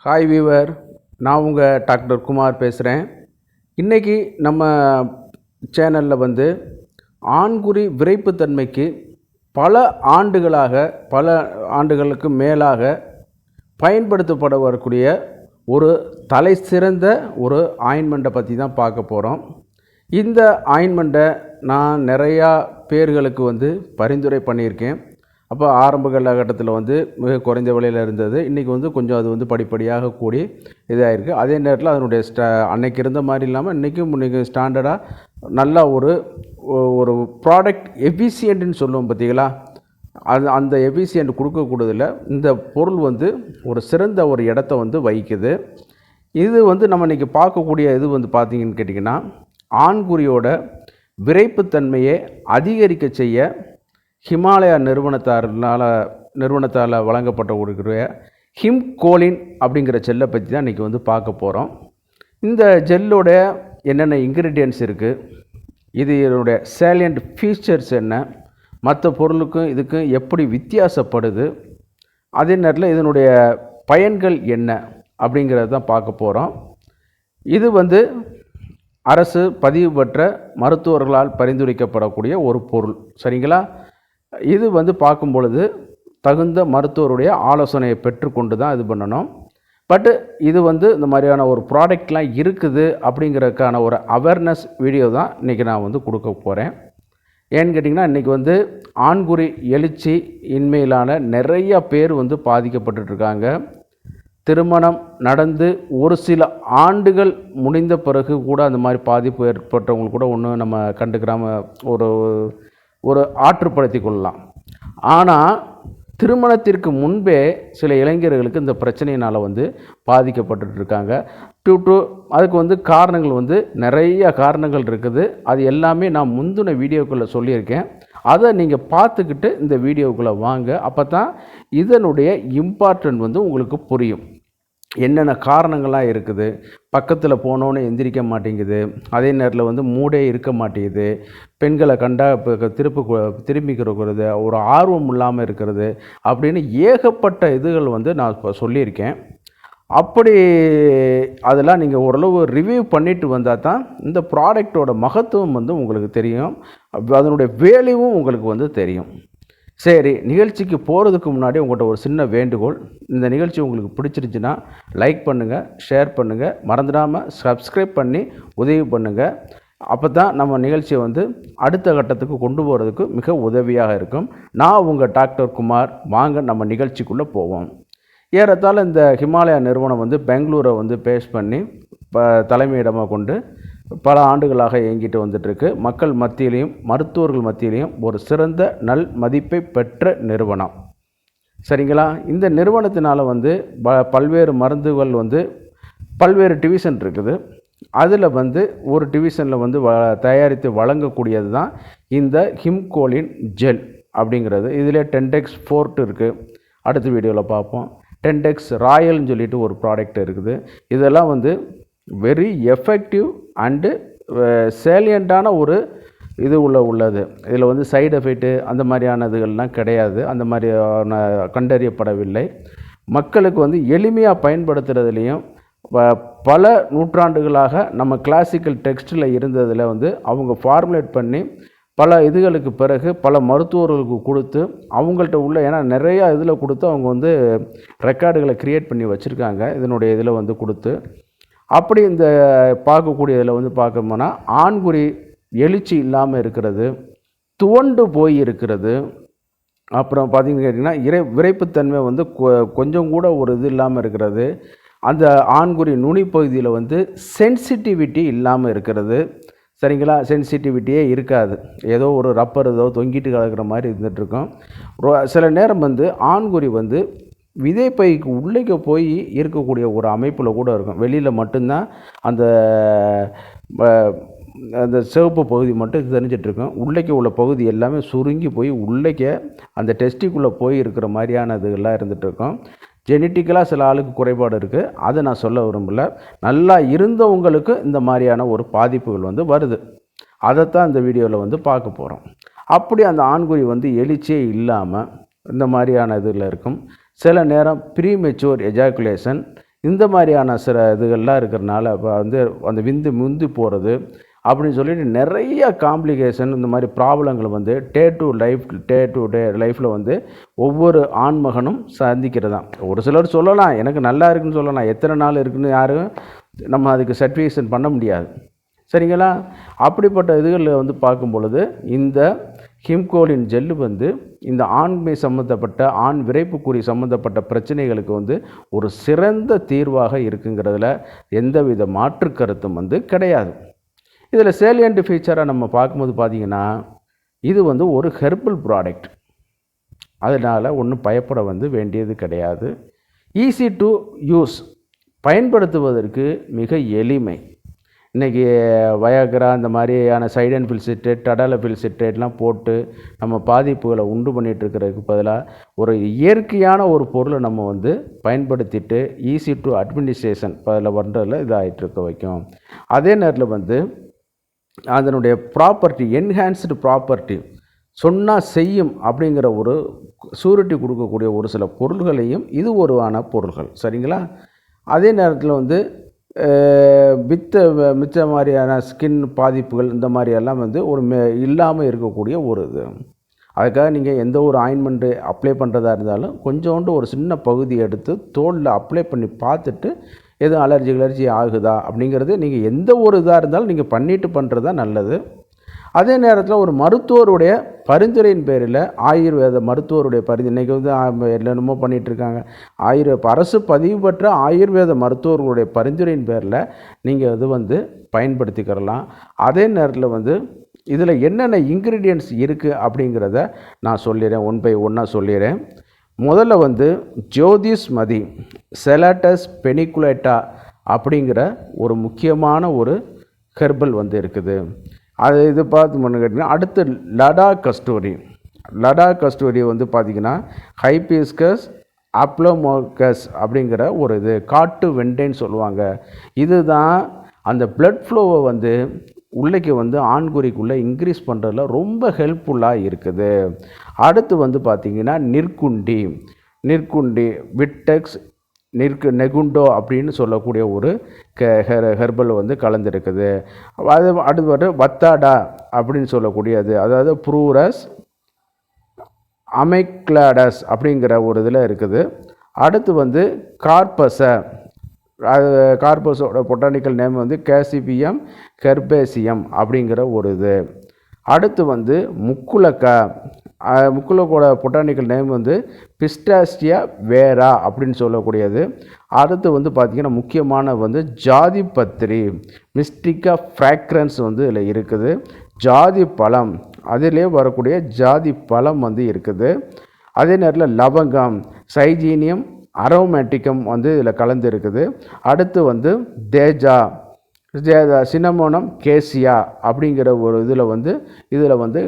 Hi viewer, நான் உங்கள் doctor Kumar பேசுகிறேன். இன்றைக்கி நம்ம சேனலில் ஆண்குறி விரைப்புத்தன்மைக்கு பல ஆண்டுகளுக்கு மேலாக பயன்படுத்தப்பட வரக்கூடிய ஒரு தலை சிறந்த ஒரு ஆயின்மெண்ட்டை பற்றி தான் பார்க்க போகிறோம். இந்த ஆயின்மெண்ட்டை நான் நிறையா பேர்களுக்கு பரிந்துரை பண்ணியிருக்கேன். அப்போ ஆரம்ப காலகட்டத்தில் மிக குறைந்த விலையில் இருந்தது. இன்றைக்கி கொஞ்சம் அது படிப்படியாக கூடி இதாகிருக்கு. அதே நேரத்தில் அதனுடைய அன்னைக்கு இருந்த மாதிரி இல்லாமல் இன்றைக்கி ஸ்டாண்டர்டாக நல்லா ஒரு ப்ராடக்ட் எஃபிஷியன்ட்னு சொல்லுவோம் பார்த்தீங்களா, அந்த எஃபிஷியன்ட் கொடுக்கக்கூடியதில் இந்த பொருள் ஒரு சிறந்த ஒரு இடத்த வகிக்குது. இது நம்ம இன்றைக்கி பார்க்கக்கூடிய இது பார்த்தீங்கன்னு கேட்டிங்கன்னா, ஆண்குறியோட விரைப்புத்தன்மையை அதிகரிக்க செய்ய ஹிமாலயா நிறுவனத்தால் வழங்கப்பட்ட ஒரு ஹிம்கோலின் அப்படிங்கிற ஜெல்லை பற்றி தான் இன்றைக்கி பார்க்க போகிறோம். இந்த ஜெல்லோட என்னென்ன இன்க்ரீடியன்ட்ஸ் இருக்குது, இது இதனுடைய சேலியண்ட் ஃபீச்சர்ஸ் என்ன, மற்ற பொருளுக்கும் இதுக்கும் எப்படி வித்தியாசப்படுது, அதே நேரத்தில் இதனுடைய பயன்கள் என்ன அப்படிங்கிறது தான் பார்க்க போகிறோம். இது அரசு பதிவு பெற்ற மருத்துவர்களால் பரிந்துரைக்கப்படக்கூடிய ஒரு பொருள், சரிங்களா. இது பார்க்கும் பொழுது தகுந்த மருத்துவருடைய ஆலோசனையை பெற்றுக்கொண்டு தான் இது பண்ணணும். பட்டு இது இந்த மாதிரியான ஒரு ப்ராடக்ட்லாம் இருக்குது அப்படிங்கிறதுக்கான ஒரு அவேர்னஸ் வீடியோ தான் இன்றைக்கி நான் கொடுக்க போகிறேன். ஏன்னு கேட்டிங்கன்னா, இன்றைக்கி ஆண்குறி எழுச்சி இன்மையிலான நிறைய பேர் பாதிக்கப்பட்டுருக்காங்க. திருமணம் நடந்து ஒரு சில ஆண்டுகள் முடிந்த பிறகு கூட அந்த மாதிரி பாதிப்பு ஏற்பட்டவங்களுக்கு கூட ஒன்றும் நம்ம கண்டுக்கிறாமல் ஒரு ஆற்றுப்படுத்தி கொள்ளலாம். ஆனால் திருமணத்திற்கு முன்பே சில இளைஞர்களுக்கு இந்த பிரச்சனையினால் பாதிக்கப்பட்டுருக்காங்க. அதுக்கு காரணங்கள் நிறைய காரணங்கள் இருக்குது. அது எல்லாமே நான் முந்தின வீடியோக்குள்ளே சொல்லியிருக்கேன். அதை நீங்கள் பார்த்துக்கிட்டு இந்த வீடியோக்குள்ளே வாங்க. அப்போ தான் இதனுடைய இம்பார்ட்டன்ட் உங்களுக்கு புரியும். என்னென்ன காரணங்கள்லாம் இருக்குது, பக்கத்தில் போனோன்னு எந்திரிக்க மாட்டேங்குது, அதே நேரத்தில் மூடே இருக்க மாட்டேங்குது, பெண்களை கண்டா திரும்பிக்கிறது, ஒரு ஆர்வம் இல்லாமல் இருக்கிறது அப்படின்னு ஏகப்பட்ட இதுகள் நான் இப்போ சொல்லியிருக்கேன். அப்படி அதெல்லாம் நீங்கள் ஓரளவு ரிவ்யூ பண்ணிட்டு வந்தால் தான் இந்த ப்ராடக்டோட மகத்துவம் உங்களுக்கு தெரியும், அதனுடைய வேல்யூவும் உங்களுக்கு தெரியும். சரி, நிகழ்ச்சிக்கு போகிறதுக்கு முன்னாடி உங்கள்கிட்ட ஒரு சின்ன வேண்டுகோள். இந்த நிகழ்ச்சி உங்களுக்கு பிடிச்சிருந்துச்சுன்னா லைக் பண்ணுங்கள், ஷேர் பண்ணுங்கள், மறந்துடாமல் சப்ஸ்கிரைப் பண்ணி உதவி பண்ணுங்கள். அப்போ தான் நம்ம நிகழ்ச்சியை அடுத்த கட்டத்துக்கு கொண்டு போகிறதுக்கு மிக உதவியாக இருக்கும். நான் உங்கள் டாக்டர் குமார். வாங்க நம்ம நிகழ்ச்சிக்குள்ளே போவோம். ஏறத்தாழ இந்த ஹிமாலயா நிறுவனம் பெங்களூரை பேஸ் பண்ணி தலைமையிடமாக கொண்டு பல ஆண்டுகளாக இயங்கிட்டு வந்துட்டுருக்கு. மக்கள் மத்தியிலையும் மருத்துவர்கள் மத்தியிலையும் ஒரு சிறந்த நல் மதிப்பை பெற்ற நிறுவனம், சரிங்களா. இந்த நிறுவனத்தினால் பல்வேறு மருந்துகள் பல்வேறு டிவிஷன் இருக்குது. அதில் ஒரு டிவிஷனில் தயாரித்து வழங்கக்கூடியது தான் இந்த ஹிம்கோலின் ஜெல் அப்படிங்கிறது. இதில் 10x ஃபோர்ட் இருக்குது, அடுத்த வீடியோவில் பார்ப்போம். 10x ராயல்னு சொல்லிட்டு ஒரு ப்ராடக்ட் இருக்குது. இதெல்லாம் வெரி எஃபெக்டிவ் அண்டு சேலியண்டான ஒரு இது உள்ளது. இதில் சைடு எஃபெக்ட்டு அந்த மாதிரியானதுகள்லாம் கிடையாது, அந்த மாதிரியான கண்டறியப்படவில்லை. மக்களுக்கு எளிமையாக பயன்படுத்துகிறதுலையும் பல நூற்றாண்டுகளாக நம்ம கிளாசிக்கல் டெக்ஸ்டில் இருந்ததில் அவங்க ஃபார்முலேட் பண்ணி பல இதுகளுக்கு பிறகு பல மருத்துவர்களுக்கு கொடுத்து அவங்கள்ட்ட உள்ள, ஏன்னா நிறையா இதில் கொடுத்து அவங்க ரெக்கார்டுகளை க்ரியேட் பண்ணி வச்சுருக்காங்க இதனுடைய இதில் கொடுத்து. அப்படி இந்த பார்க்கக்கூடிய இதில் பார்க்கணும்னா ஆண்குறி எழுச்சி இல்லாமல் இருக்கிறது, துவண்டு போய் இருக்கிறது, அப்புறம் பார்த்திங்கன்னு கேட்டிங்கன்னா விரைப்புத்தன்மை கொஞ்சம் கூட ஒரு இது இல்லாமல் இருக்கிறது, அந்த ஆண்குறி நுனிப்பகுதியில் சென்சிட்டிவிட்டி இல்லாமல் இருக்கிறது, சரிங்களா. சென்சிட்டிவிட்டியே இருக்காது, ஏதோ ஒரு ரப்பர் ஏதோ தொங்கிட்டு கிடக்கிற மாதிரி இருந்துகிட்ருக்கோம். சில நேரம் ஆண்குறி விதைப்பைக்கு உள்ளே போய் இருக்கக்கூடிய ஒரு அமைப்பில் கூட இருக்கும். வெளியில் மட்டும்தான் அந்த அந்த சிவப்பு பகுதி மட்டும் தெரிஞ்சிட்ருக்கும். உள்ளே உள்ள பகுதி எல்லாமே சுருங்கி போய் உள்ளே அந்த டெஸ்டிக்குள்ளே போய் இருக்கிற மாதிரியான இதுகள்லாம் இருந்துகிட்ருக்கும். ஜெனட்டிக்கலாக சில ஆளுக்கு குறைபாடு இருக்குது, அதை நான் சொல்ல விரும்பலை. நல்லா இருந்தவங்களுக்கு இந்த மாதிரியான ஒரு பாதிப்புகள் வருது. அதைத்தான் இந்த வீடியோவில் பார்க்க போகிறோம். அப்படி அந்த ஆண்குறி எழுச்சியே இல்லாமல் இந்த மாதிரியான இதில் இருக்கும். சில நேரம் ப்ரீமெச்சூர் எஜாக்குலேஷன், இந்த மாதிரியான சில இதுகள்லாம் இருக்கிறனால இப்போ வந்து அந்த விந்து முந்தி போகிறது அப்படின்னு சொல்லிட்டு நிறைய காம்ப்ளிகேஷன் இந்த மாதிரி ப்ராப்ளங்கள் வந்து டே டு டே லைஃப்பில் வந்து ஒவ்வொரு ஆண்மகனும் சந்திக்கிறதான். ஒரு சிலர் சொல்லலாம் எனக்கு நல்லா இருக்குன்னு சொல்லலாம், எத்தனை நாள் இருக்குன்னு யாரும் நம்ம அதுக்கு சர்டிஃபிகேஷன் பண்ண முடியாது. சரிங்களா? அப்படிப்பட்ட இதுகளில் வந்து பார்க்கும் பொழுது இந்த ஹிம்கோலின் ஜெல்லு வந்து இந்த ஆண்மை சம்மந்தப்பட்ட ஆண் விரைப்புக்குறி சம்மந்தப்பட்ட பிரச்சனைகளுக்கு வந்து ஒரு சிறந்த தீர்வாக இருக்குங்கிறதுல எந்தவித மாற்று கருத்தும் வந்து கிடையாது. இதில் சேலியண்ட் ஃபீச்சராக நம்ம பார்க்கும்போது பார்த்திங்கன்னா இது வந்து ஒரு ஹெர்பல் ப்ராடக்ட், அதனால் ஒன்றும் பயப்பட வந்து வேண்டியது கிடையாது. ஈஸி டு யூஸ், பயன்படுத்துவதற்கு மிக எளிமை. இன்றைக்கி வயாக்ரா இந்த மாதிரியான சைடன் ஃபில்சிட்ரேட் டடாலஃபில் சிட்ரேட்லாம் போட்டு நம்ம பாதிப்புகளை உண்டு பண்ணிகிட்ருக்கிறதுக்கு பதிலாக ஒரு இயற்கையான ஒரு பொருளை நம்ம வந்து பயன்படுத்திட்டு ஈஸி டு அட்மினிஸ்ட்ரேஷன் அதில் பண்ணுறதில் இதாகிட்டு இருக்க வைக்கும். அதே நேரத்தில் வந்து அதனுடைய ப்ராப்பர்ட்டி, என்ஹான்ஸ்டு ப்ராப்பர்ட்டி, சொன்னால் செய்யும் அப்படிங்கிற ஒரு சூரிட்டி கொடுக்கக்கூடிய ஒரு சில பொருள்களையும் இது ஒருவான பொருள்கள். சரிங்களா? அதே நேரத்தில் வந்து மிச்ச மாதிரியான ஸ்கின் பாதிப்புகள் இந்த மாதிரியெல்லாம் வந்து ஒரு இல்லாமல் இருக்கக்கூடிய ஒரு இது. அதுக்காக நீங்கள் எந்த ஒரு ஆயின்மெண்ட்டு அப்ளை பண்ணுறதா இருந்தாலும் கொஞ்சோண்டு ஒரு சின்ன பகுதி எடுத்து தோலில் அப்ளை பண்ணி பார்த்துட்டு எதுவும் அலர்ஜி ஆகுதா அப்படிங்கிறது நீங்கள் எந்த ஒரு இதாக இருந்தாலும் நீங்கள் பண்ணிவிட்டு பண்ணுறது தான் நல்லது. அதே நேரத்தில் ஒரு மருத்துவருடைய பரிந்துரையின் பேரில் ஆயுர்வேத மருத்துவருடைய இன்றைக்கி வந்து என்னென்னமோ பண்ணிகிட்ருக்காங்க. அரசு பதிவு பெற்ற ஆயுர்வேத மருத்துவர்களுடைய பரிந்துரையின் பேரில் நீங்கள் இது வந்து பயன்படுத்திக்கிறலாம். அதே நேரத்தில் வந்து இதில் என்னென்ன இன்க்ரீடியன்ட்ஸ் இருக்குது அப்படிங்கிறத நான் சொல்லிடுறேன், ஒன் பை ஒன்னாக சொல்லிடுறேன். முதல்ல வந்து ஜோதிஷ்மதி செலாட்டஸ் பெனிகுலேட்டா அப்படிங்கிற ஒரு முக்கியமான ஒரு ஹெர்பல் வந்து இருக்குது. அது இது பார்த்து பண்ணு கேட்டிங்கன்னா அடுத்து லடா கஸ்டோரி வந்து பார்த்திங்கன்னா ஹைபிஸ்கஸ் அப்ளோமோகஸ் அப்படிங்கிற ஒரு இது காட்டு வெண்டைன்னு சொல்லுவாங்க. இதுதான் அந்த பிளட் ஃப்ளோவை வந்து உள்ளைக்கு வந்து ஆண்குறிக்குள்ளே இன்க்ரீஸ் பண்ணுறதுல ரொம்ப ஹெல்ப்ஃபுல்லாக இருக்குது. அடுத்து வந்து பார்த்திங்கன்னா நிற்குண்டி விட்டெக்ஸ் நெகுண்டோ அப்படின்னு சொல்லக்கூடிய ஒரு ஹெர்பல் வந்து கலந்துருக்குது. அடுத்து வத்தாடா அப்படின்னு சொல்லக்கூடியது, அதாவது ப்ரூரஸ் அமைக்லாடஸ் அப்படிங்கிற ஒரு இதில் இருக்குது. அடுத்து வந்து கார்பஸோட பொட்டானிக்கல் நேம் வந்து கேசிபியம் ஹெர்பேசியம் அப்படிங்கிற ஒரு இது. அடுத்து வந்து முக்குலக்கோட பொட்டானிக்கல் நேம் வந்து பிஸ்டாசியா வேரா அப்படின்னு சொல்லக்கூடியது. அடுத்து வந்து பார்த்திங்கன்னா முக்கியமான வந்து ஜாதி பத்திரி மிஸ்டிகா ஃப்ராக்ரன்ஸ் வந்து இதில் இருக்குது. ஜாதி பழம், அதிலே வரக்கூடிய ஜாதி பழம் வந்து இருக்குது. அதே நேரத்தில் லவங்கம் சைஜீனியம் அரோமேட்டிக்கம் வந்து இதில் கலந்து இருக்குது. அடுத்து வந்து சினமோனம் கேசியா அப்படிங்கிற ஒரு இதில் வந்து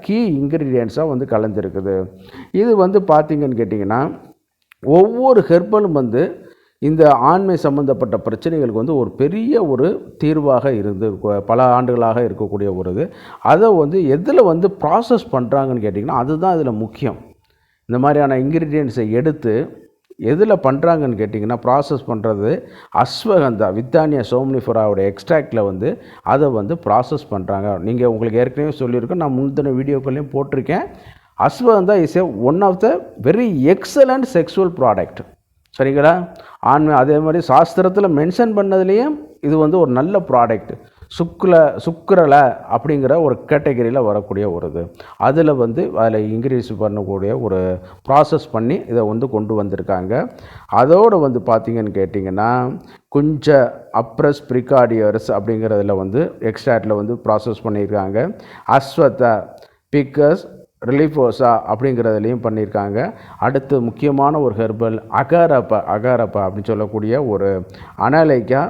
கீ இன்க்ரீடியன்ஸாக வந்து கலந்துருக்குது. இது வந்து பார்த்திங்கன்னு கேட்டிங்கன்னா ஒவ்வொரு ஹெர்பலும் வந்து இந்த ஆண்மை சம்மந்தப்பட்ட பிரச்சனைகளுக்கு வந்து ஒரு பெரிய ஒரு தீர்வாக இருந்து பல ஆண்டுகளாக இருக்கக்கூடிய ஒரு இது. அதை வந்து எதில் வந்து ப்ராசஸ் பண்ணுறாங்கன்னு கேட்டிங்கன்னா அதுதான் இதில் முக்கியம். இந்த மாதிரியான இன்க்ரீடியன்ஸை எடுத்து எதில் பண்ணுறாங்கன்னு கேட்டிங்கன்னா ப்ராசஸ் பண்ணுறது அஸ்வகந்தா வித்தானியா சோம்னிஃபோராவோட எக்ஸ்ட்ராக்டில் வந்து அதை வந்து ப்ராசஸ் பண்ணுறாங்க. நீங்கள் உங்களுக்கு ஏற்கனவே சொல்லியிருக்கோம், நான் முந்தின வீடியோக்கள்லையும் போட்டிருக்கேன். Ashwagandha is one of the very excellent sexual product. சரிங்களா? ஆண்மை அதே மாதிரி சாஸ்திரத்தில் மென்ஷன் பண்ணதுலேயும் இது வந்து ஒரு நல்ல ப்ராடக்ட். சுக்கரலை அப்படிங்கிற ஒரு கேட்டகரியில் வரக்கூடிய ஒரு இது. அதில் இன்க்ரீஸ் பண்ணக்கூடிய ஒரு ப்ராசஸ் பண்ணி இதை வந்து கொண்டு வந்திருக்காங்க. அதோடு வந்து பார்த்திங்கன்னு கேட்டிங்கன்னா கொஞ்சம் அப்ரஸ் ப்ரிகார்டியர்ஸ் அப்படிங்கிறதுல வந்து எக்ஸ்ட்ராக்டில் வந்து ப்ராசஸ் பண்ணியிருக்காங்க. அஸ்வத்தா பிக்கஸ் ரிலிஃபோசா அப்படிங்கிறதுலையும் பண்ணியிருக்காங்க. அடுத்து முக்கியமான ஒரு ஹெர்பல் அகாரப்பா அப்படின்னு சொல்லக்கூடிய ஒரு அனலைக்கா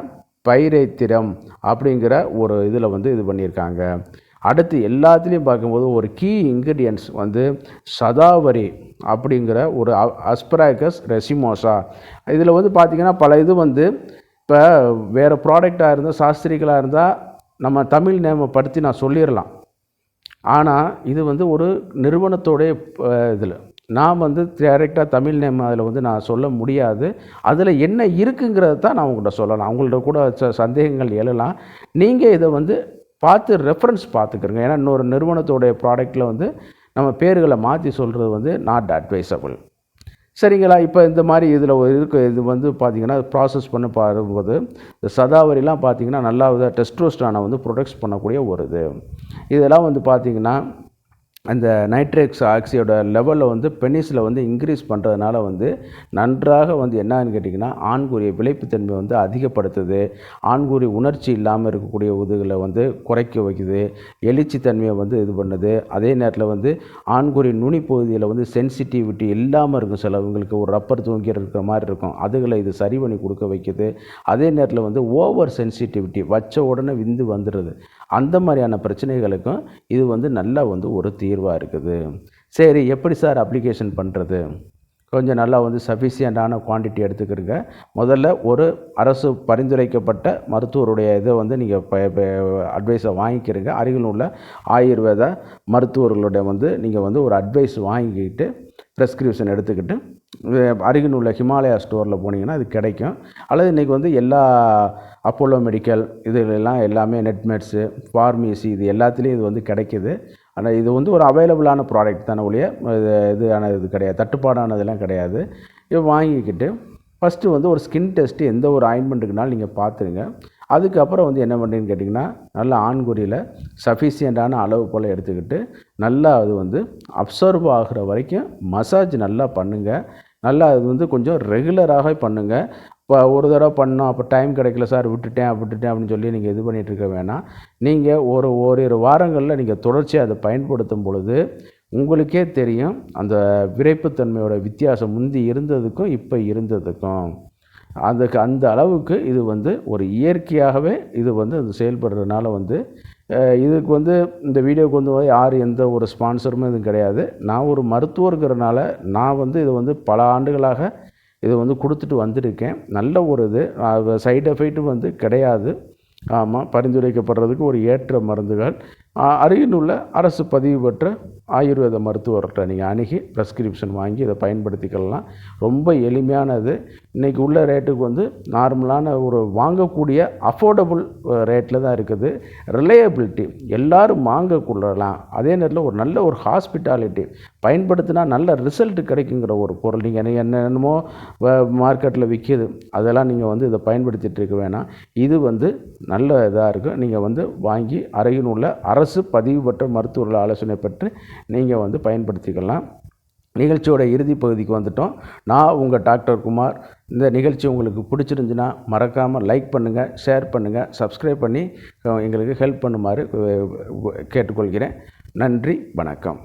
பைரைத்திரம் அப்படிங்கிற ஒரு இதில் வந்து இது பண்ணியிருக்காங்க. அடுத்து எல்லாத்துலேயும் பார்க்கும்போது ஒரு கீ இன்க்ரீடியன்ட்ஸ் வந்து சதாவரி அப்படிங்கிற ஒரு அஸ்பராகஸ் ரெசிமோசா. இதில் வந்து பார்த்திங்கன்னா பல இது வந்து இப்போ வேறு ப்ராடக்டாக இருந்தால் சாஸ்திரிகளாக இருந்தால் நம்ம தமிழ் நேமை படுத்தி நான் சொல்லிடலாம். ஆனால் இது வந்து ஒரு நிறுவனத்தோடைய இதில் நான் வந்து டைரெக்டாக தமிழ் நேம் அதில் வந்து நான் சொல்ல முடியாது. அதில் என்ன இருக்குங்கிறத தான் நான் உங்கள்கிட்ட சொல்லலாம். அவங்கள்ட்ட கூட சந்தேகங்கள் எழலாம். நீங்கள் இதை வந்து பார்த்து ரெஃபரன்ஸ் பார்த்துக்கிறங்க. ஏன்னா இன்னொரு நிறுவனத்தோடைய ப்ராடக்ட்டில் வந்து நம்ம பேர்களை மாற்றி சொல்கிறது வந்து நாட் அட்வைசபிள். சரிங்களா? இப்போ இந்த மாதிரி இதில் இது வந்து பார்த்திங்கன்னா ப்ராசஸ் பண்ண பாரும்போது இந்த சதாவரிலாம் பார்த்திங்கன்னா நல்லா டெஸ்டோஸ்டரானை வந்து ப்ரொடக்ட்ஸ் பண்ணக்கூடிய ஒரு இதெல்லாம் வந்து பார்த்திங்கன்னா அந்த நைட்ரிக் ஆக்சைடோட லெவலில் வந்து பெனிஸில் வந்து இன்க்ரீஸ் பண்ணுறதுனால வந்து நன்றாக வந்து என்னன்னு கேட்டிங்கன்னா ஆண்குறிய விளைப்புத்தன்மை வந்து அதிகப்படுத்துது. ஆண்குறி உணர்ச்சி இல்லாமல் இருக்கக்கூடிய உதுகளை வந்து குறைக்க வைக்குது. எழுச்சி தன்மையை வந்து இது பண்ணுது. அதே நேரத்தில் வந்து ஆண்குறி நுனி பகுதியில் வந்து சென்சிட்டிவிட்டி இல்லாமல் இருக்கும். சிலவங்களுக்கு ஒரு ரப்பர் தூங்கி இருக்கிற மாதிரி இருக்கும். அதுகளை இது சரி பண்ணி கொடுக்க வைக்குது. அதே நேரத்தில் வந்து ஓவர் சென்சிட்டிவிட்டி வச்ச உடனே விந்து வந்துடுது. அந்த மாதிரியான பிரச்சனைகளுக்கும் இது வந்து நல்லா வந்து ஒரு தீர்வாக இருக்குது. சரி, எப்படி சார் அப்ளிகேஷன் பண்ணுறது? கொஞ்சம் நல்லா வந்து சஃபிஷியண்ட்டான குவான்டிட்டி எடுத்துக்கிறங்க. முதல்ல ஒரு அரசு பரிந்துரைக்கப்பட்ட மருத்துவருடைய இதை வந்து நீங்கள் அட்வைஸை வாங்கிக்கிறங்க. அருகில் உள்ள ஆயுர்வேத மருத்துவர்களுடைய வந்து நீங்கள் வந்து ஒரு அட்வைஸ் வாங்கிக்கிட்டு ப்ரெஸ்கிரிப்ஷன் எடுத்துக்கிட்டு அருகில் உள்ள ஹிமாலயா ஸ்டோரில் போனீங்கன்னா அது கிடைக்கும். அல்லது இன்றைக்கி வந்து எல்லா அப்போலோ மெடிக்கல் இதுலெல்லாம் எல்லாமே நெட்மெட்ஸு ஃபார்மசி இது எல்லாத்துலேயும் இது வந்து கிடைக்கிது. ஆனால் இது வந்து ஒரு அவைலபிளான ப்ராடக்ட் தானே ஒழிய இது கிடையாது, தட்டுப்பாடானதெல்லாம் கிடையாது. இது வாங்கிக்கிட்டு ஃபஸ்ட்டு வந்து ஒரு ஸ்கின் டெஸ்ட்டு எந்த ஒரு ஆயின்மெண்ட்டுக்குனாலும் நீங்கள் பார்த்துருங்க. அதுக்கப்புறம் வந்து என்ன பண்ணுறீங்கன்னு கேட்டிங்கன்னா நல்லா ஆண்குறியில் சஃபிஷியண்ட்டான அளவு போல் எடுத்துக்கிட்டு நல்லா அது வந்து அப்சர்வ் ஆகிற வரைக்கும் மசாஜ் நல்லா பண்ணுங்கள். நல்லா அது வந்து கொஞ்சம் ரெகுலராக பண்ணுங்கள். இப்போ ஒரு தடவை பண்ணோம், அப்போ டைம் கிடைக்கல சார் விட்டுட்டேன் அப்படின்னு சொல்லி நீங்கள் இது பண்ணிகிட்டு இருக்க வேணாம். நீங்கள் ஓரிரு வாரங்களில் நீங்கள் தொடர்ச்சியாக அதை பயன்படுத்தும் பொழுது உங்களுக்கே தெரியும் அந்த விரைப்புத்தன்மையோட வித்தியாசம் முந்தி இருந்ததுக்கும் இப்போ இருந்ததுக்கும். அந்த அளவுக்கு இது வந்து ஒரு இயற்கையாகவே இது வந்து அது செயல்படுறதுனால வந்து இதுக்கு வந்து இந்த வீடியோவுக்கு வந்து யார் எந்த ஒரு ஸ்பான்சருமே இதுவும் கிடையாது. நான் ஒரு மருத்துவருங்கிறனால நான் வந்து இதை வந்து பல ஆண்டுகளாக இதை வந்து கொடுத்துட்டு வந்திருக்கேன். நல்ல ஒரு சைடு எஃபெக்ட்டும் வந்து கிடையாது. ஆமாம், பரிந்துரைக்கப்படுறதுக்கு ஒரு ஏற்ற மருந்துகள். அருகில் உள்ள அரசு பதிவு பெற்ற ஆயுர்வேத மருத்துவர்கிட்ட நீங்கள் அணுகி ப்ரெஸ்கிரிப்ஷன் வாங்கி இதை பயன்படுத்திக்கலாம். ரொம்ப எளிமையானது. இன்றைக்கி உள்ள ரேட்டுக்கு வந்து நார்மலான ஒரு வாங்கக்கூடிய அஃபோர்டபுள் ரேட்டில் தான் இருக்குது. ரிலையபிலிட்டி எல்லோரும் வாங்கக்கூடலாம். அதே நேரத்தில் ஒரு நல்ல ஒரு ஹாஸ்பிட்டாலிட்டி பயன்படுத்தினா நல்ல ரிசல்ட் கிடைக்குங்கிற ஒரு பொருள். நீங்கள் என்னென்னமோ மார்க்கெட்டில் விற்கிது அதெல்லாம் நீங்கள் வந்து இதை பயன்படுத்திகிட்டு இருக்க வேணாம். இது வந்து நல்ல இதாக இருக்கும். நீங்கள் வந்து வாங்கி அருகில் உள்ள அரசு பதிவு பெற்ற மருத்துவர்கள் ஆலோசனை பெற்று நீங்கள் வந்து பயன்படுத்திக்கலாம். நிகழ்ச்சியோட இறுதி பகுதிக்கு வந்துட்டோம். நான் உங்கள் டாக்டர் குமார். இந்த நிகழ்ச்சி உங்களுக்கு பிடிச்சிருந்துச்சுன்னா மறக்காமல் லைக் பண்ணுங்கள், ஷேர் பண்ணுங்கள், சப்ஸ்கிரைப் பண்ணி எங்களுக்கு ஹெல்ப் பண்ணுமாறு கேட்டுக்கொள்கிறேன். நன்றி, வணக்கம்.